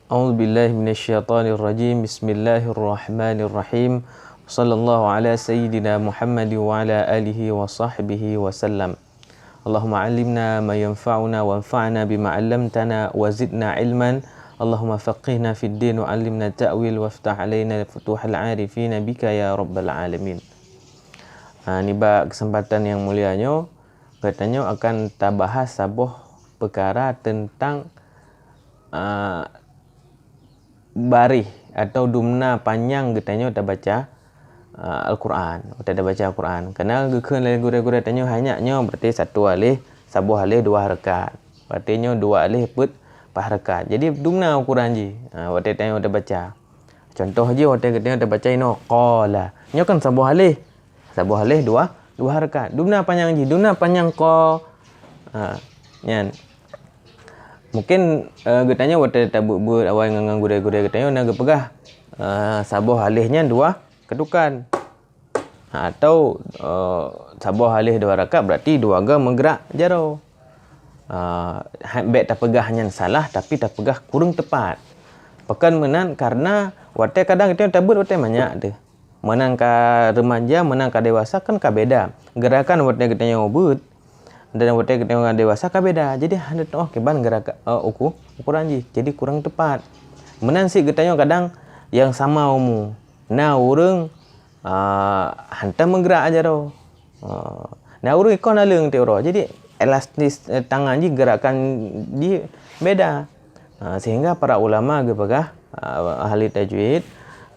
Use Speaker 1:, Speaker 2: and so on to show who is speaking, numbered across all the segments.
Speaker 1: A'udzu billahi minasyaitonir rajim. Bismillahirrahmanirrahim. Sallallahu ala sayyidina Muhammad wa ala alihi wa sahbihi wa sallam. Allahumma 'allimna ma yanfa'una wanfa'na bima 'allamtana wa zidna 'ilman. Allahumma faqihna fid din wa 'allimna ta'wil waftah 'alaina futuhal 'arifin bika ya rabbal alamin. Ni kesempatan yang mulianya katanya akan kita bahas sebuah perkara tentang barih atau dumna panjang katanya kita baca Al-Quran. Kita dah baca Al-Quran. Kenal gekeun le gure-gure tanya hanyanya berarti satu alih, sabuh alih dua harakat. Berarti dua alih put paharakat. Jadi dumna Al-Quran ji. Waktu tanya kita baca. Contoh je waktu kita baca ino qala. Nyo kan sabuh alih. Sabuh alih dua harakat. Dumna panjang ji. Dumna panjang qa. Nyan. Mungkin getanya waktu tak buat awal ngang gure-gure getanya nak pegah sabuh alihnya dua kedukan. Atau sabuh alih dua rakaat berarti dua ga menggerak jaro. Bet tak pegahnya salah tapi tak pegah kurang tepat. Pekan menan karena waktu kadang kita tak buat waktu banyak tu. Menan ka remaja, menan ka dewasa kan ka beda. Gerakan waktu getanya buat dan waktu kita orang dewasa kan beda. Jadi hendak keban gerak ukuran ji. Jadi kurang tepat. Menan si kita kadang yang sama umur. Nah urang hantar menggerak aja ro. Nah urang ikon alung teoro. Jadi elastis tangan ji gerakan ji beda. Sehingga para ulama gepegah ahli tajwid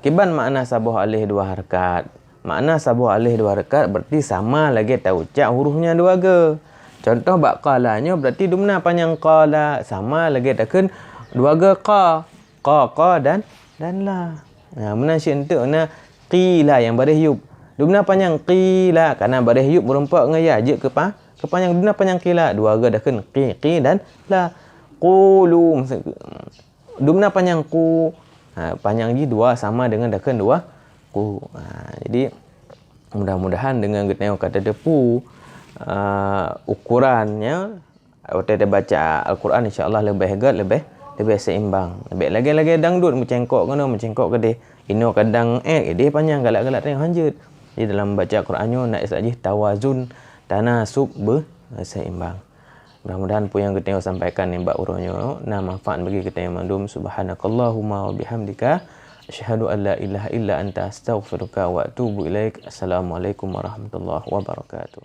Speaker 1: keban makna sabuh alih dua harakat. Makna sabuh alih dua harakat berarti sama lagi tak ucap hurufnya dua ge. Contoh bak qalanya berarti dumna panjang qala sama lagi takkan dua ga qa dan la. Menasy entuk na qila yang barih yub. Dumna panjang qila karena barih yub berempat dengan ya je ke panjang dumna panjang qila dua ga takkan qi dan la. Qulu dumna panjang qu. Panjang ji dua sama dengan takkan dua qu. Jadi mudah-mudahan dengan kita kata depu ukurannya waktu kita baca Al-Quran insya-Allah lebih hegat, lebih seimbang. Lebih lagi dangdut mencengkok ke dia. Ino kadang dia panjang galak-galak tengah hanjut. Di dalam baca Al-Qurannya nak saja tawazun, tanasub seimbang. Mudah-mudahan apa yang kita sampaikan ni bab urangnya na manfaat bagi kita yang mandum. Subhanakallahumma wa bihamdika asyhadu an la ilaha illa anta astaghfiruka wa atubu ilaik. Assalamualaikum warahmatullahi wabarakatuh.